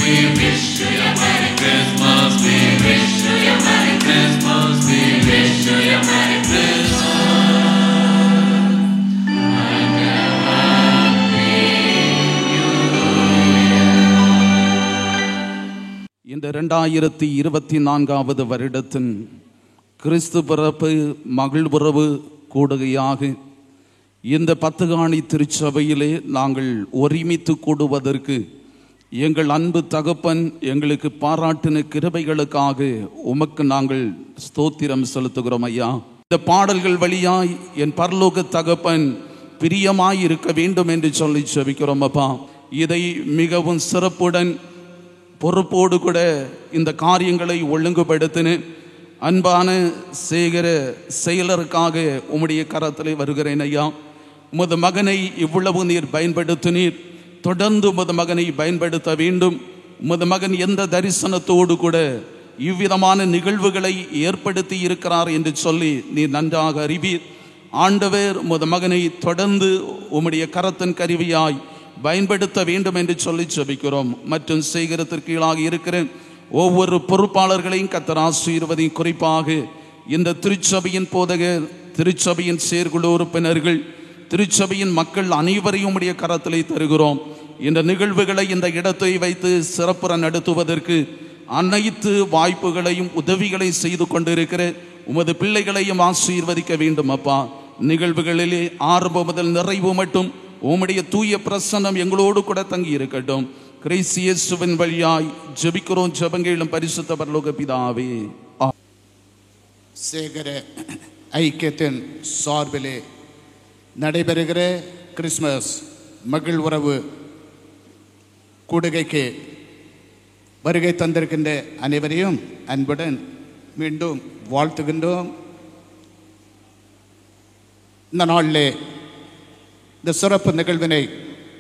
we wish you a Merry Christmas. We wish you a Merry Christmas. We wish you a Merry Christmas and a Happy New Year. இந்த 2024வது வருடத்தின் கிறிஸ்து பிறப்பு மகிழ்வுறவு கூடுகையாக இந்த பத்துகாணி திருச்சபையிலே நாங்கள் ஒருமித்து கூடுவதற்கு எங்கள் அன்பு தகப்பன் எங்களுக்கு பாராட்டின கிருபைகளுக்காக உமக்கு நாங்கள் ஸ்தோத்திரம் செலுத்துகிறோம் ஐயா. இந்த பாடல்கள் வழியாய் என் பரலோக தகப்பன் பிரியமாய் இருக்க வேண்டும் என்று சொல்லி செபிக்கிறோம் அப்பா. இதை மிகவும் சிறப்புடன் பொறுப்போடு கூட இந்த காரியங்களை ஒழுங்குபடுத்தின அன்பான சேகர செயலருக்காக உம்முடைய கரத்திலே வருகிறேன் ஐயா. உமது மகனை இவ்வளவு நீர் பயன்படுத்தினீர், தொடர்ந்து உமது மகனை பயன்படுத்த வேண்டும். உமது மகன் எந்த தரிசனத்தோடு கூட இவ்விதமான நிகழ்வுகளை ஏற்படுத்தி இருக்கிறார் என்று சொல்லி நீர் நன்றாக அறிவீர். ஆண்டவர் உமது மகனை தொடர்ந்து உம்முடைய கரத்தின் கருவியாய் பயன்படுத்த வேண்டும் என்று சொல்லி ஜெபிக்கிறோம். மற்றும் சேகரத்திற்கு கீழாக இருக்கிற ஒவ்வொரு பொறுப்பாளர்களையும் கர்த்தர் ஆசீர்வதியும். குறிப்பாக இந்த திருச்சபையின் போதகர், திருச்சபையின் செயற்குழு உறுப்பினர்கள், திருச்சபையின் மக்கள் அனைவரையும் உடைய கரத்திலே தருகிறோம். இந்த நிகழ்வுகளை இந்த இடத்தை வைத்து சிறப்புற நடத்துவதற்கு அனைத்து வாய்ப்புகளையும் உதவிகளையும் செய்து கொண்டிருக்கிற உமது பிள்ளைகளையும் ஆசீர்வதிக்க வேண்டும் அப்பா. நிகழ்வுகளிலே ஆரம்பம் முதல் நிறைவு மட்டும் உம்முடைய தூய பிரசன்னம் எங்களோடு கூட தங்கி இருக்கட்டும். கிறிஸ்து இயேசுவின் வழியாய் ஜெபிக்கிறோம் ஜெபங்களும் பரிசுத்த பரலோக பிதாவே. சேகர ஐக்கியத்தின் சார்பிலே நடைபெறுகிற கிறிஸ்மஸ் மகிழ் உறவு கூடுகைக்கு வருகை தந்திருக்கின்ற அனைவரையும் அன்புடன் மீண்டும் வாழ்த்துகின்றோம். இந்த நாளிலே இந்த சிறப்பு நிகழ்வினை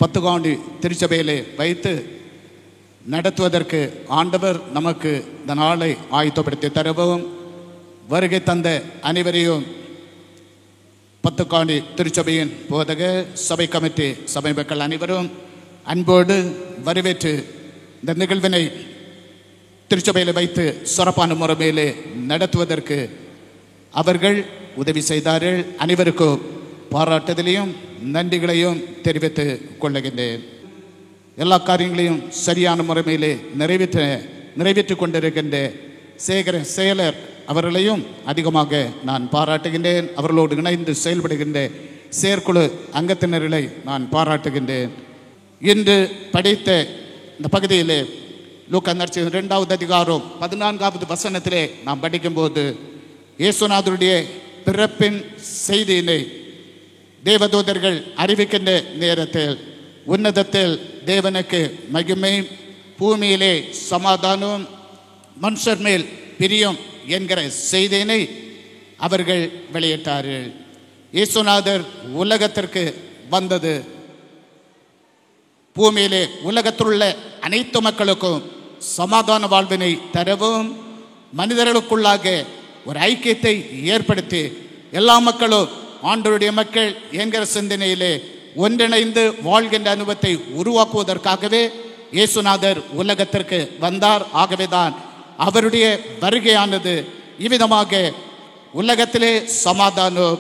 பத்துகாண்டி திருச்சபையிலே வைத்து நடத்துவதற்கு ஆண்டவர் நமக்கு இந்த நாளை ஆயத்தப்படுத்தி தருவோம். வருகை தந்த அனைவரையும் பத்துகாண்டி திருச்சபையின் போதக சபை கமிட்டி சபை மக்கள் அனைவரும் அன்போடு வரவேற்று இந்த நிகழ்வினை திருச்சபையில் வைத்து சிறப்பான முறையிலே நடத்துவதற்கு அவர்கள் உதவி செய்தார்கள். அனைவருக்கும் பாராட்டுதலையும் நன்றிகளையும் தெரிவித்துக் கொள்ளுகின்றேன். எல்லா காரியங்களையும் சரியான முறையிலே நிறைவேற்றி கொண்டிருக்கின்ற சேகர செயலர் அவர்களையும் அதிகமாக நான் பாராட்டுகின்றேன். அவர்களோடு இணைந்து செயல்படுகின்ற செயற்குழு அங்கத்தினர்களை நான் பாராட்டுகின்றேன். இன்று படித்த இந்த பகுதியிலே லூக்கா நற்செய்தி 2வது அதிகாரம் 14வது வசனத்திலே நாம் படிக்கும்போது இயேசுநாதருடைய பிறப்பின் செய்தியினை தேவதூதர்கள் அறிவிக்கின்ற நேரத்தில் உன்னதத்தில் தேவனுக்கு மகிமை, பூமியிலே சமாதானம், மனுஷர் மேல் பிரியம் என்கிற செய்தியினை அவர்கள் வெளியிட்டார்கள். இயேசுநாதர் உலகத்திற்கு வந்தது பூமியிலே உலகத்திலுள்ள அனைத்து மக்களுக்கும் சமாதான வாழ்வினை தரவும், மனிதர்களுக்குள்ளாக ஒரு ஐக்கியத்தை ஏற்படுத்தி எல்லா மக்களும் ஆண்டவருடைய மக்கள் என்கிற சிந்தனையிலே ஒன்றிணைந்து வாழ்கின்ற அனுபவத்தை உருவாக்குவதற்காகவே இயேசுநாதர் உலகத்திற்கு வந்தார். ஆகவேதான் அவருடைய வருகையானது இவ்விதமாக உலகத்திலே சமாதானம்,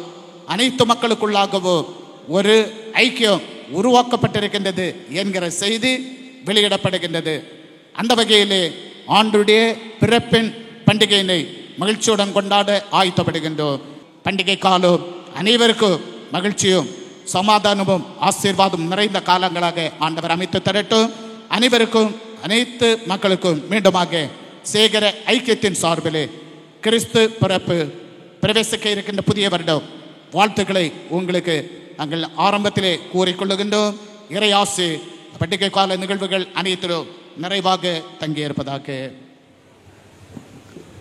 அனைத்து மக்களுக்குள்ளாகவும் ஒரு ஐக்கியம் உருவாக்கப்பட்டிருக்கின்றது என்கிற செய்தி வெளியிடப்படுகின்றது. அந்த வகையிலே ஆண்டவருடைய பிறப்பின் பண்டிகையினை மகிழ்ச்சியுடன் கொண்டாட ஆயத்தப்படுகின்றோம். பண்டிகை காலம் அனைவருக்கும் மகிழ்ச்சியும் சமாதானமும் ஆசீர்வாதம் நிறைந்த காலங்களாக ஆண்டவர் அமைத்து தரட்டும். அனைவருக்கும் அனைத்து மக்களுக்கும் மீண்டுமாக சேகர ஐக்கியத்தின் சார்பிலே கிறிஸ்து பிறப்பு பிரவேசிக்க இருக்கின்ற புதிய வருடம் வாழ்த்துக்களை உங்களுக்கு நாங்கள் ஆரம்பத்திலே கூறிக்கொள்ளுகின்றோம். இறையாசி பண்டிகை கால நிகழ்வுகள் அனைத்திலும் நிறைவாக தங்கியிருப்பதாக.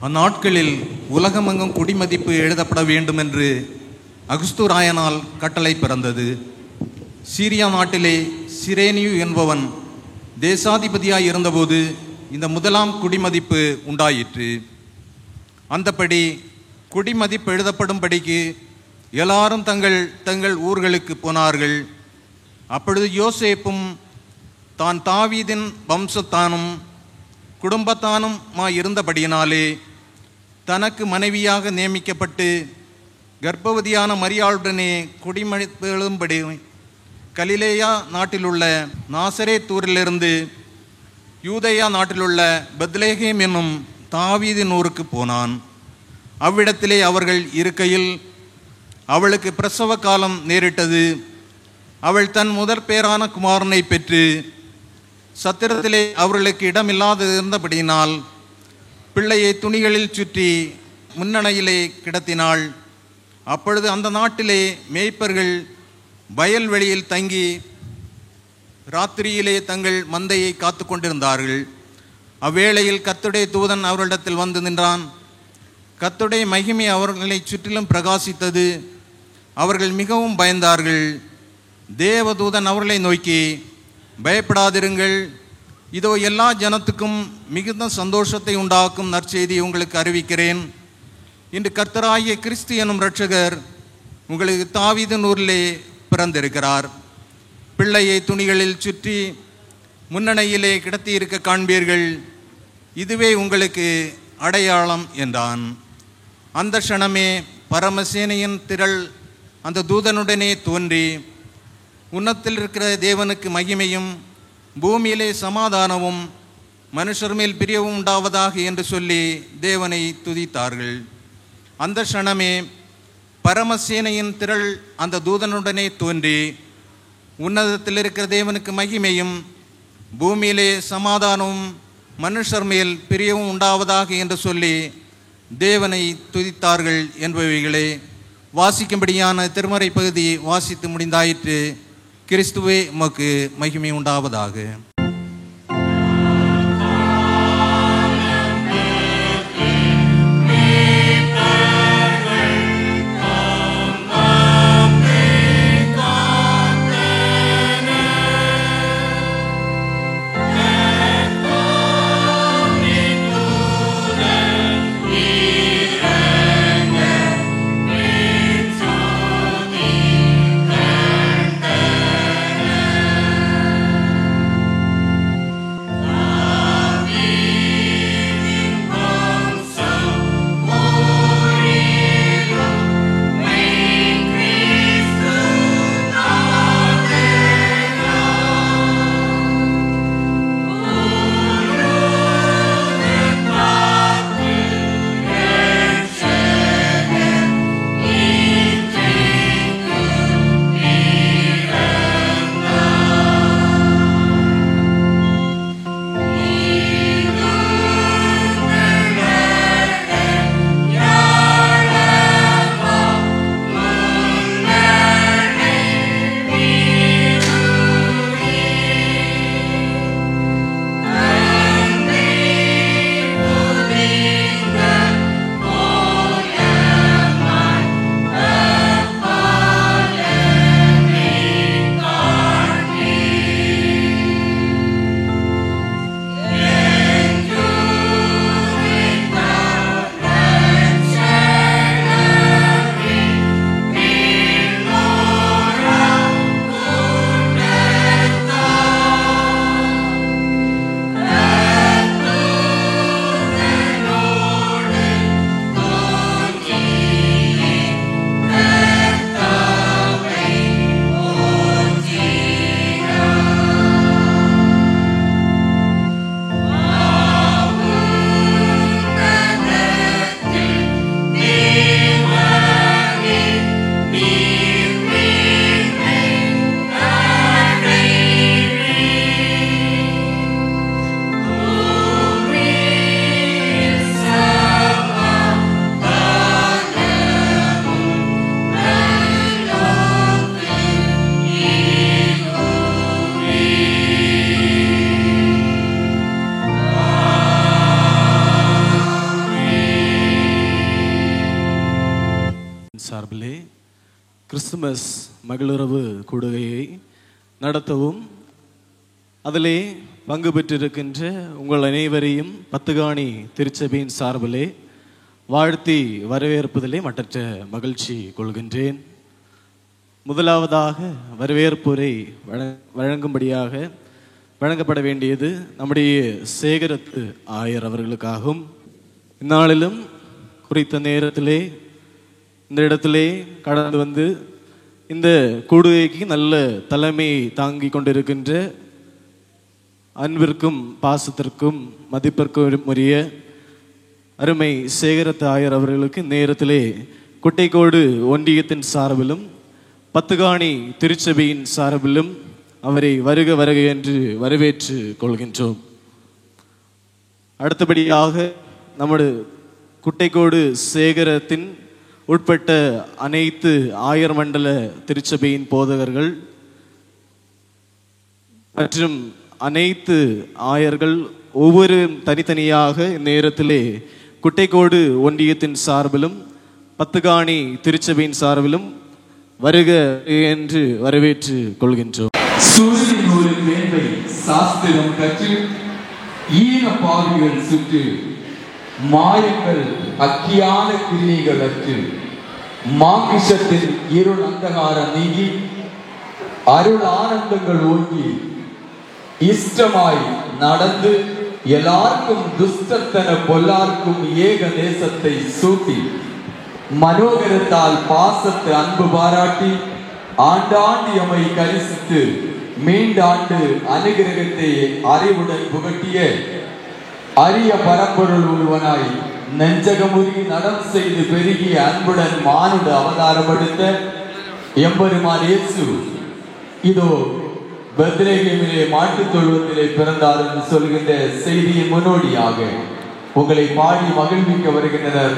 அந்நாட்களில் உலகமெங்கும் குடிமதிப்பு எழுதப்பட வேண்டும் என்று அகுஸ்துராயனால் கட்டளை பிறந்தது. சீரியா நாட்டிலே சிரேனியு என்பவன் தேசாதிபதியாய் இருந்தபோது இந்த முதலாம் குடிமதிப்பு உண்டாயிற்று. அந்தபடி குடிமதிப்பு எழுதப்படும்படிக்கு எல்லாரும் தங்கள் தங்கள் ஊர்களுக்கு போனார்கள். அப்பொழுது யோசேப்பும் தான் தாவீதின் வம்சத்தானும் இருந்தபடியினாலே தனக்கு மனைவியாக நியமிக்கப்பட்டு கர்ப்பவதியான மரியாளுடனே குடிமதிப்பெழும்படி கலிலேயா நாட்டிலுள்ள நாசரேத்தூரிலிருந்து யூதேயா நாட்டிலுள்ள பெத்லேகேம் என்னும் தாவீதின் ஊருக்கு போனான். அவ்விடத்திலே அவர்கள் இருக்கையில் அவளுக்கு பிரசவ காலம் நேரிட்டது. அவள் தன் முதற் பேரான குமாரனை பெற்று சத்திரத்திலே அவர்களுக்கு இடமில்லாதிருந்தபடியினால் பிள்ளையை துணிகளில் சுற்றி முன்னணையிலே கிடத்தினாள். அப்பொழுது அந்த நாட்டிலே மேய்ப்பர்கள் வயல்வெளியில் தங்கி ராத்திரியிலே தங்கள் மந்தையை காத்து கொண்டிருந்தார்கள். அவ்வேளையில் கர்த்தருடைய தூதன் அவர்களிடத்தில் வந்து நின்றான். கர்த்தருடைய மகிமை அவர்களை சுற்றிலும் பிரகாசித்தது. அவர்கள் மிகவும் பயந்தார்கள். தேவதூதன் அவர்களை நோக்கி, பயப்படாதிருங்கள், இதோ எல்லா ஜனத்துக்கும் மிகுந்த சந்தோஷத்தை உண்டாக்கும் நற்செய்தி உங்களுக்கு அறிவிக்கிறேன். இன்று கர்த்தராகிய கிறிஸ்து எனும் இரட்சகர் உங்களுக்கு தாவீதின் ஊரிலே பிறந்திருக்கிறார். பிள்ளையை துணிகளில் சுற்றி முன்னணையிலே கிடத்தி இருக்க காண்பீர்கள். இதுவே உங்களுக்கு அடையாளம் என்றான். அந்த க்ஷணமே பரமசேனையின் திரள் அந்த தூதனுடனே தோன்றி, உன்னத்தில் இருக்கிற தேவனுக்கு மகிமையும் பூமியிலே சமாதானமும் மனுஷர் மேல் பிரியவும் உண்டாவதாக என்று சொல்லி தேவனை துதித்தார்கள். அந்த க்ஷணமே பரமசேனையின் திரள் அந்த தூதனுடனே தோன்றி, உன்னதத்தில் இருக்கிற தேவனுக்கு மகிமையும் பூமியிலே சமாதானமும் மனுஷர் மேல் பிரியவும் உண்டாவதாக என்று சொல்லி தேவனை துதித்தார்கள் என்பவைகளே. வாசிக்கும்படியான திருமறை பகுதி வாசித்து முடிந்தாயிற்று. கிறிஸ்துவே உமக்கு மகிமை உண்டாவதாக. சார்பிலே கிறிஸ்துமஸ் மகிழுறவு கூடுகையை நடத்தவும் அதிலே பங்கு பெற்றிருக்கின்ற உங்கள் அனைவரையும் பத்துகாணி திருச்சபையின் சார்பிலே வாழ்த்தி வரவேற்பதிலே மட்டற்ற மகிழ்ச்சி கொள்கின்றேன். முதலாவதாக வரவேற்புரை வழங்கும்படியாக வழங்கப்பட வேண்டியது நம்முடைய சேகரத்து ஆயர் அவர்களுக்காகும். இந்நாளிலும் குறித்த நேரத்திலே இந்த இடத்திலே கடந்து வந்து இந்த கூடுகைக்கு நல்ல தலைமை தாங்கி கொண்டிருக்கின்ற அன்பிற்கும் பாசத்திற்கும் மதிப்பிற்கும் உரிய அருமை சேகரத்து ஆயர் அவர்களுக்கு நேரத்திலே குட்டைக்கோடு ஒன்றியத்தின் சார்பிலும் பத்துகாணி திருச்சபையின் சார்பிலும் அவரை வருக வருக என்று வரவேற்று கொள்கின்றோம். அடுத்தபடியாக நமது குட்டைக்கோடு சேகரத்தின் உட்பட்ட அனைத்து ஆயர் மண்டல திருச்சபையின் போதகர்கள் மற்றும் அனைத்து ஆயர்கள் ஒவ்வொரு தனித்தனியாக நேரத்திலே குட்டைக்கோடு ஒன்றியத்தின் சார்பிலும் பத்துகாணி திருச்சபையின் சார்பிலும் வருக என்று வரவேற்று கொள்கின்றோம். சூரியன் நூலின் மேன்மை சாஸ்திரம் கற்று ஈன பாவிகள் சுற்று மாயங்கள் அக்கியான கிரியைகள் அற்று மாகிஷத்தின் இருள் அந்தகாரம் நீங்கி அருள் ஆனந்தங்கள் ஓங்கி இஷ்டமாய் நடந்து எல்லாருக்கும் துஷ்டத்தன பொல்லாருக்கும் ஏக நேசத்தை சூட்டி மனோகரத்தால் பாசத்து அன்பு பாராட்டி ஆண்டாண்டு எமை கரிசித்து மீண்டாண்டு அனுகிரகத்தை அறிவுடன் புகட்டிய அரிய பரம்பொருள் ஒருவனாய் நெஞ்சகமுருகி நடம் செய்து பெருகிய அன்புடன் மானுட அவதாரப்படுத்த எம்பெருமான் இயேசு இதோ பெத்லகேமிலே மாட்டுத் தொழுவத்திலே பிறந்தார் என்று சொல்கின்ற செய்தியின் முன்னோடியாக உங்களை பாடி மகிழ்விக்க வருகின்றனர்.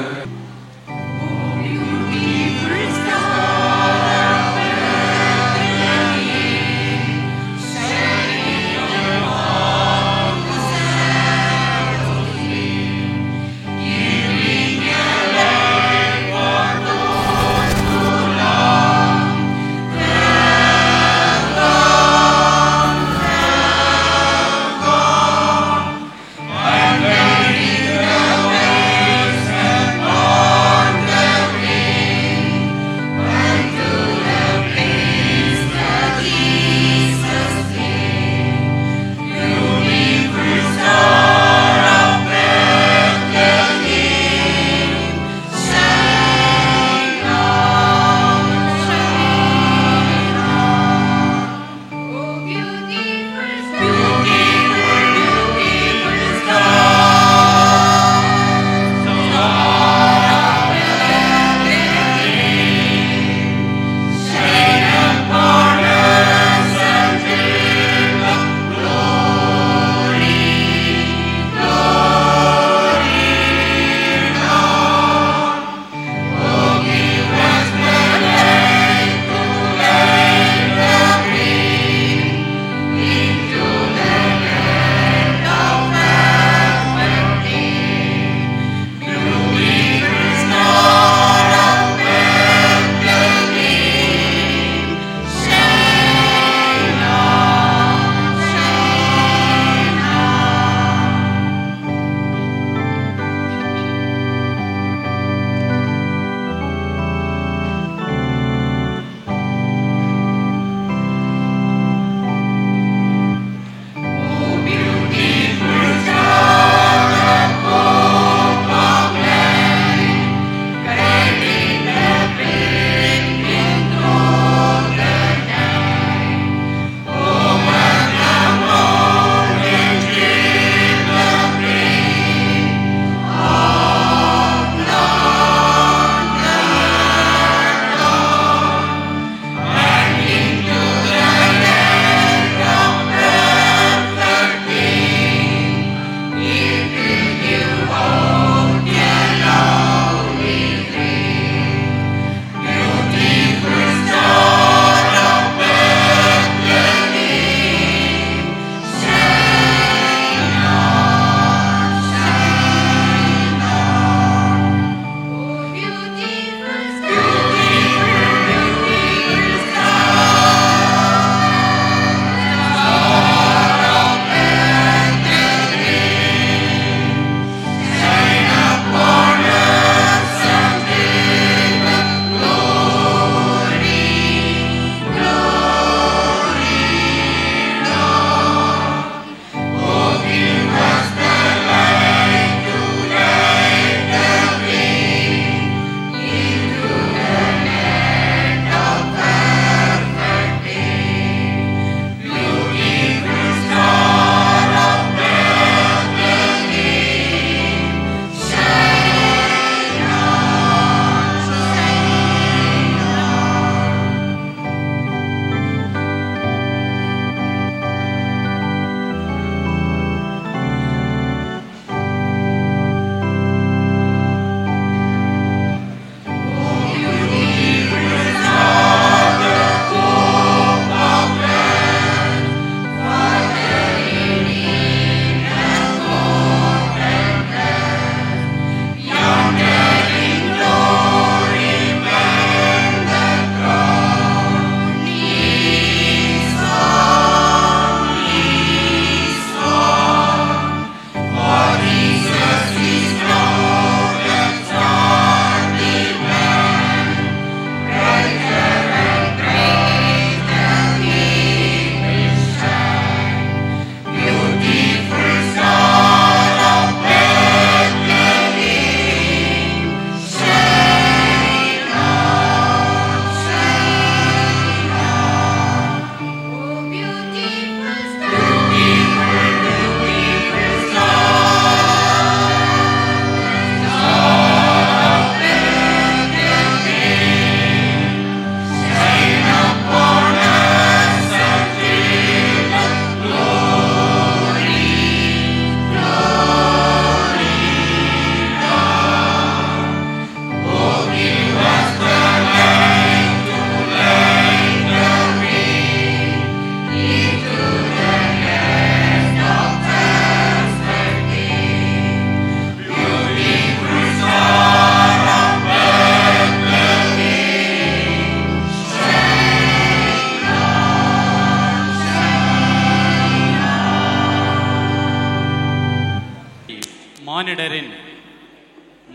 மானிடரின்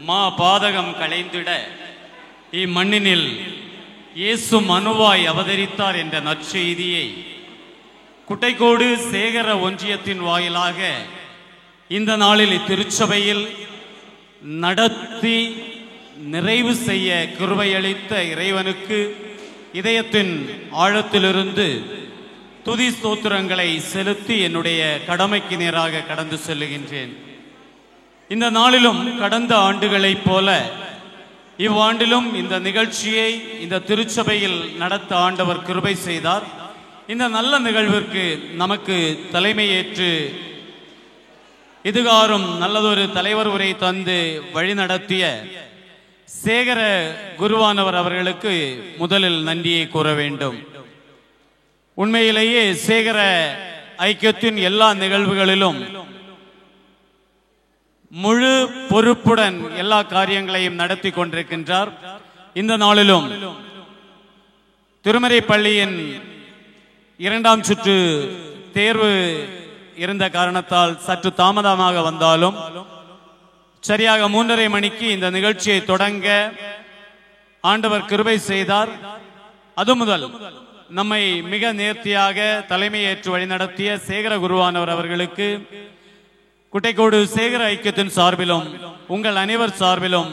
மா பாதகம் களைந்திட இம்மண்ணினில் இயேசு மனுவாய் அவதரித்தார் என்ற நற்செய்தியை குட்டைக்கோடு சேகர ஒன்றியத்தின் வாயிலாக இந்த நாளில் இத்திருச்சபையில் நடத்தி நிறைவு செய்ய கிருபையளித்த இறைவனுக்கு இதயத்தின் ஆழத்திலிருந்து துதி ஸ்தோத்திரங்களை செலுத்தி என்னுடைய கடமைக்கு நேராக கடந்து செல்லுகின்றேன். இந்த நாளிலும் கடந்த ஆண்டுகளைப் போல இவ்வாண்டிலும் இந்த நிகழ்ச்சியை இந்த திருச்சபையில் நடத்த ஆண்டவர் கிருபை செய்தார். இந்த நல்ல நிகழ்விற்கு நமக்கு தலைமையேற்று இதுகாரும் நல்லதொரு தலைவர் உரை தந்து வழிநடத்திய சேகர குருவானவர் அவர்களுக்கு முதலில் நன்றியை கூற வேண்டும். உண்மையிலேயே சேகர ஐக்கியத்தின் எல்லா நிகழ்வுகளிலும் முழு பொறுப்புடன் எல்லா காரியங்களையும் நடத்தி கொண்டிருக்கின்றார். இந்த நாளிலும் திருமறை பள்ளியின் 2ஆம் சுற்று தேர்வு இருந்த காரணத்தால் சற்று தாமதமாக வந்தாலும் சரியாக 3:30 மணிக்கு இந்த நிகழ்ச்சியை தொடங்க ஆண்டவர் கிருபை செய்தார். அது முதல் நம்மை மிக நேர்த்தியாக தலைமையேற்று வழிநடத்திய சேகர குருவானவர் அவர்களுக்கு குட்டைக்கோடு சேகர ஐக்கியத்தின் சார்பிலும் உங்கள் அனைவர் சார்பிலும்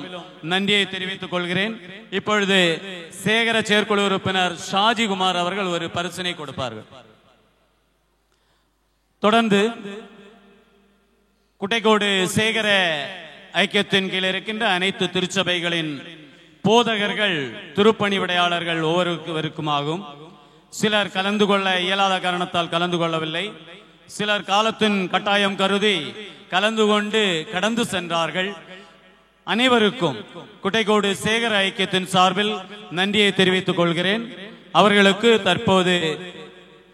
நன்றியை தெரிவித்துக் கொள்கிறேன். இப்பொழுது சேகர செயற்குழு உறுப்பினர் ஷாஜி குமார் அவர்கள் ஒரு பரிசினை கொடுப்பார்கள். தொடர்ந்து குட்டைக்கோடு சேகர ஐக்கியத்தின் கீழ் இருக்கின்ற அனைத்து திருச்சபைகளின் போதகர்கள் திருப்பணி விடையாளர்கள் ஒவ்வொருவருக்குமாகும். சிலர் கலந்து கொள்ள இயலாத காரணத்தால் கலந்து கொள்ளவில்லை. சிலர் காலத்தின் கட்டாயம் கருதி கலந்து கொண்டு கடந்து சென்றார்கள். அனைவருக்கும் குட்டைக்கோடு சேகர ஐக்கியத்தின் சார்பில் நன்றியை தெரிவித்துக் கொள்கிறேன். அவர்களுக்கு தற்போது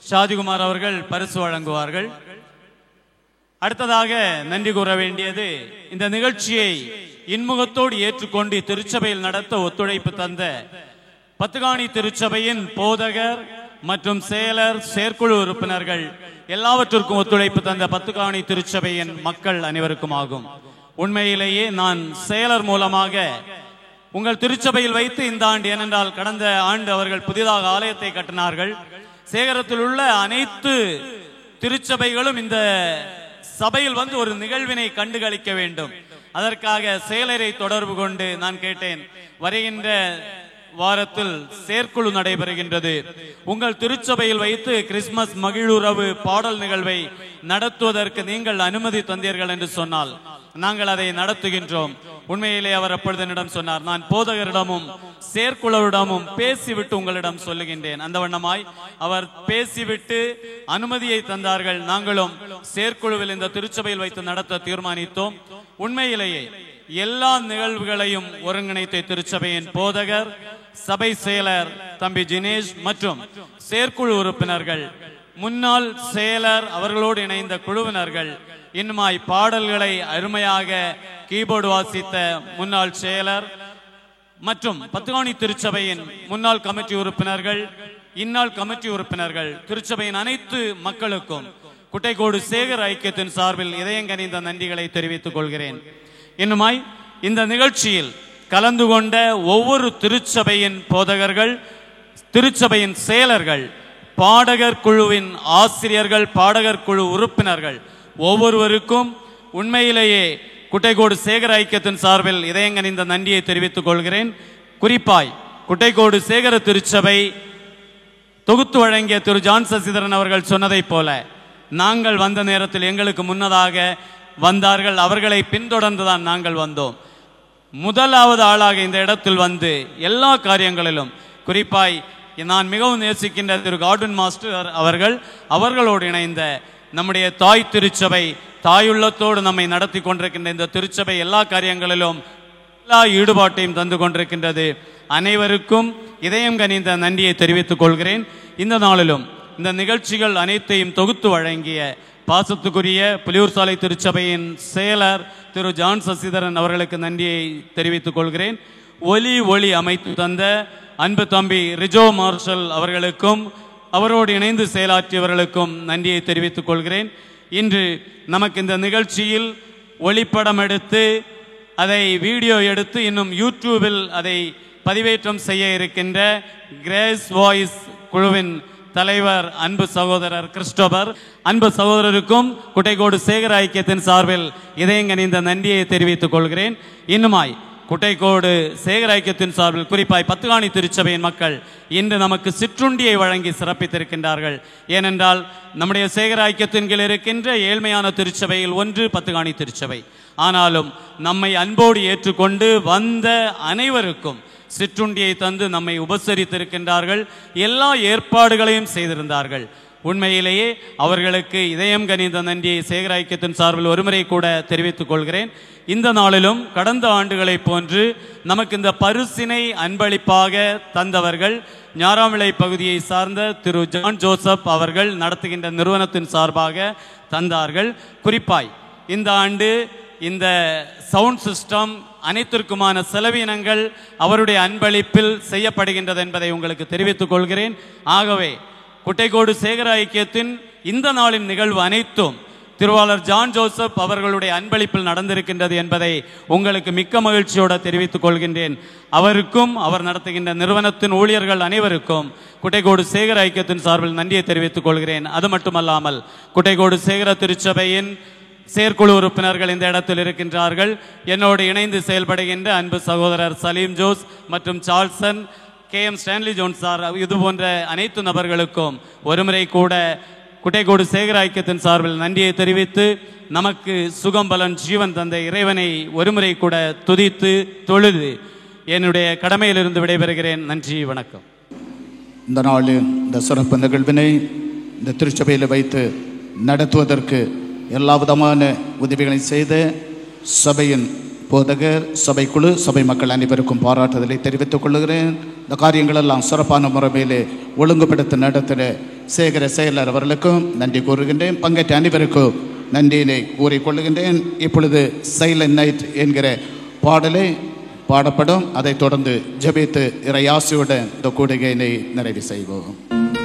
ஷாஜிகுமார் அவர்கள் பரிசு வழங்குவார்கள். அடுத்ததாக நன்றி கூற வேண்டியது இந்த நிகழ்ச்சியை இன்முகத்தோடு ஏற்றுக்கொண்டு திருச்சபையில் நடத்த ஒத்துழைப்பு தந்த பத்துகாணி திருச்சபையின் போதகர் மற்றும் செயலர் செயற்குழு உறுப்பினர்கள் எல்லாவற்றிற்கும் ஒத்துழைப்பு தந்த பத்துகாணி திருச்சபையின் மக்கள் அனைவருக்கும் ஆகும். உண்மையிலேயே நான் செயலர் மூலமாக உங்கள் திருச்சபையில் வைத்து இந்த ஆண்டு, ஏனென்றால் கடந்த ஆண்டு அவர்கள் புதிதாக ஆலயத்தை கட்டினார்கள். சேகரத்தில் உள்ள அனைத்து திருச்சபைகளும் இந்த சபையில் வந்து ஒரு நிகழ்வினை கண்டுகளிக்க வேண்டும். அதற்காக செயலரை தொடர்பு கொண்டு நான் கேட்டேன், வருகின்ற வாரத்தில் செயற்குழு நடைபெறுகின்றது, உங்கள் திருச்சபையில் வைத்து கிறிஸ்துமஸ் மகிழுறவு பாடல் நிகழ்வை நடத்துவதற்கு நீங்கள் அனுமதி தந்தீர்கள் என்று சொன்னால் நாங்கள் அதை நடத்துகின்றோம். உண்மையிலே அவர் அப்பொழுது என்னிடம் சொன்னார், நான் போதகரிடமும் செயற்குழுவிடமும் பேசிவிட்டு உங்களிடம் சொல்லுகின்றேன். அந்த வண்ணமாய் அவர் பேசிவிட்டு அனுமதியை தந்தார்கள். நாங்களும் செயற்குழுவில் இந்த திருச்சபையில் வைத்து நடத்த தீர்மானித்தோம். உண்மையிலேயே எல்லா நிகழ்வுகளையும் ஒருங்கிணைத்த திருச்சபையின் போதகர், சபை செயலர் தம்பி ஜினேஷ் மற்றும் செயற்குழு உறுப்பினர்கள், முன்னாள் செயலர் அவர்களோடு இணைந்த குழுவினர்கள், இன்னுமாய் பாடல்களை அருமையாக கீபோர்டு வாசித்த முன்னாள் செயலர் மற்றும் பத்துகாணி திருச்சபையின் முன்னாள் கமிட்டி உறுப்பினர்கள், இந்நாள் கமிட்டி உறுப்பினர்கள், திருச்சபையின் அனைத்து மக்களுக்கும் குட்டைக்கோடு சேகர ஐக்கியத்தின் சார்பில் இதயங்கனிந்த நன்றிகளை தெரிவித்துக் கொள்கிறேன். இன்னுமாய் இந்த நிகழ்ச்சியில் கலந்து கொண்ட ஒவ்வொரு திருச்சபையின் போதகர்கள், திருச்சபையின் செயலர்கள், பாடகர் குழுவின் ஆசிரியர்கள், பாடகர் குழு உறுப்பினர்கள் ஒவ்வொருவருக்கும் உண்மையிலேயே குட்டைக்கோடு சேகர ஐக்கியத்தின் சார்பில் இதயங்கனிந்த நன்றியை தெரிவித்துக் கொள்கிறேன். குறிப்பாய் குட்டைக்கோடு சேகர திருச்சபை தொகுத்து வழங்கிய திரு ஜான் சசிதரன் அவர்கள் சொன்னதைப் போல நாங்கள் வந்த நேரத்தில் எங்களுக்கு முன்னதாக வந்தார்கள், அவர்களை பின்தொடர்ந்துதான் நாங்கள் வந்தோம். முதலாவது ஆளாக இந்த இடத்தில் வந்து எல்லா காரியங்களிலும் குறிப்பாய் நான் மிகவும் நேசிக்கின்ற திரு கார்டன் மாஸ்டர் அவர்களோடு இணைந்த நம்முடைய தாய் திருச்சபை, தாயுள்ளத்தோடு நம்மை நடத்தி கொண்டிருக்கின்ற இந்த திருச்சபை எல்லா காரியங்களிலும் எல்லா ஈடுபாட்டையும் தந்து கொண்டிருக்கின்றது. அனைவருக்கும் இதயம் கனிந்த நன்றியை தெரிவித்துக் கொள்கிறேன். இந்த நாளிலும் இந்த நிகழ்ச்சிகள் அனைத்தையும் தொகுத்து வழங்கிய பாசத்துக்குரிய புலியூர் சாலை திருச்சபையின் செயலர் திரு ஜான் சசிதரன் அவர்களுக்கு நன்றியை தெரிவித்துக் கொள்கிறேன். ஒலி அமைத்து தந்த அன்பு தம்பி ரிஜோ மார்ஷல் அவர்களுக்கும் அவரோடு இணைந்து செயலாற்றியவர்களுக்கும் நன்றியை தெரிவித்துக் கொள்கிறேன். இன்று நமக்கு இந்த நிகழ்ச்சியில் ஒளிப்படம் எடுத்து அதை வீடியோ எடுத்து இன்னும் யூடியூபில் அதை பதிவேற்றம் செய்ய இருக்கின்ற கிரேஸ் வாய்ஸ் குழுவின் தலைவர் அன்பு சகோதரர் கிறிஸ்டோபர், அன்பு சகோதரருக்கும் குட்டைக்கோடு சேகர ஐக்கியத்தின் சார்பில் இதயங்கனிந்த நன்றியை தெரிவித்துக் கொள்கிறேன். இன்னுமாய் குட்டைக்கோடு சேகர ஐக்கியத்தின் சார்பில் குறிப்பாய் பத்துகாணி திருச்சபையின் மக்கள் இன்று நமக்கு சிற்றுண்டியை வழங்கி சிறப்பித்திருக்கின்றார்கள். ஏனென்றால் நம்முடைய சேகர ஐக்கியத்தின் கீழ் இருக்கின்ற ஏழ்மையான திருச்சபையில் ஒன்று பத்துகாணி திருச்சபை. ஆனாலும் நம்மை அன்போடு ஏற்றுக்கொண்டு வந்த அனைவருக்கும் சிற்றுண்டியை தந்து நம்மை உபசரித்திருக்கின்றார்கள். எல்லா ஏற்பாடுகளையும் செய்திருந்தார்கள். உண்மையிலேயே அவர்களுக்கு இதயம் கனிந்த நன்றியை சேகர ஐக்கியத்தின் சார்பில் ஒருமுறை கூட தெரிவித்துக் கொள்கிறேன். இந்த நாளிலும் கடந்த ஆண்டுகளைப் போன்று நமக்கு இந்த பரிசினை அன்பளிப்பாக தந்தவர்கள் ஞாராமிளை பகுதியை சார்ந்த திரு ஜான் ஜோசப் அவர்கள் நடத்துகின்ற நிறுவனத்தின் சார்பாக தந்தார்கள். குறிப்பாய் இந்த ஆண்டு இந்த சவுண்ட் சிஸ்டம் அனைத்திற்குமான செலவினங்கள் அவருடைய அன்பளிப்பில் செய்யப்படுகின்றது என்பதை உங்களுக்கு தெரிவித்துக் கொள்கிறேன். ஆகவே குட்டைக்கோடு சேகர ஐக்கியத்தின் இந்த நாளின் நிகழ்வு அனைத்தும் திருவாளர் ஜான் ஜோசப் அவர்களுடைய அன்பளிப்பில் நடந்திருக்கின்றது என்பதை உங்களுக்கு மிக்க மகிழ்ச்சியோடு தெரிவித்துக் கொள்கின்றேன். அவருக்கும் அவர் நடத்துகின்ற நிறுவனத்தின் ஊழியர்கள் அனைவருக்கும் குட்டைக்கோடு சேகர ஐக்கியத்தின் சார்பில் நன்றியை தெரிவித்துக் கொள்கிறேன். அது மட்டுமல்லாமல் குட்டைக்கோடு சேகர திருச்சபையின் செயற்குழு உறுப்பினர்கள் இந்த இடத்தில் இருக்கின்றார்கள். என்னோடு இணைந்து செயல்படுகின்ற அன்பு சகோதரர் சலீம் ஜோஸ் மற்றும் சார்ல்சன், KM ஸ்டான்லி ஜோன்ஸ் சார், இது போன்ற அனைத்து நபர்களுக்கும் ஒருமுறை கூட குட்டைக்கோடு சேகர ஐக்கியத்தின் சார்பில் நன்றியை தெரிவித்து நமக்கு சுகம் பலன் ஜீவன் தந்த இறைவனை ஒருமுறை கூட துதித்து தொழுது என்னுடைய கடமையிலிருந்து விடைபெறுகிறேன். நன்றி, வணக்கம். இந்த நாள் இந்த சிறப்பு நிகழ்வினை இந்த திருச்சபையில் வைத்து நடத்துவதற்கு எல்லா விதமான உதவிகளை செய்த சபையின் போதகர், சபைக்குழு, சபை மக்கள் அனைவருக்கும் பாராட்டுதலை தெரிவித்துக் கொள்கிறேன். இந்த காரியங்களெல்லாம் சிறப்பான முறையிலே ஒழுங்குபடுத்த நடத்துகிற சேகர செயலர் அவர்களுக்கும் நன்றி கூறுகின்றேன். பங்கேற்ற அனைவருக்கும் நன்றியினை கூறிக்கொள்ளுகின்றேன். இப்பொழுது சைலண்ட் நைட் என்கிற பாடலை பாடப்படும். அதைத் தொடர்ந்து ஜெபித்து இறையாசியுடன் இந்த கூடுகையினை நிறைவு செய்வோம். Holy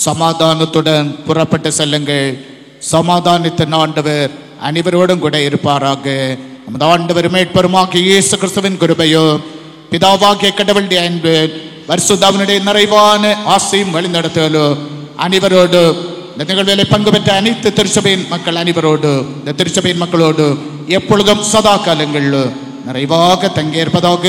சமாதானத்துடன் புறப்பட்டு செல்லுங்கள். சமாதானத்தின் ஆண்டவர் அனைவரோடும் கூட இருப்பாராக. நமது ஆண்டவர் மீட்பெருமாகிய இயேசு கிறிஸ்துவின் கிருபையோ, பிதாவாகிய கடவுளுடைய அன்பு, பரிசுத்தாவினுடைய நிறைவான ஆசையும் வழிநடத்தலோ அனைவரோடு, இந்த நிகழ்விலே பங்கு பெற்ற அனைத்து திருச்சபையின் மக்கள் அனைவரோடு, இந்த திருச்சபையின் மக்களோடு எப்பொழுதும் சதா காலங்களில் நிறைவாக தங்கியிருப்பதாக.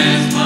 Christmas.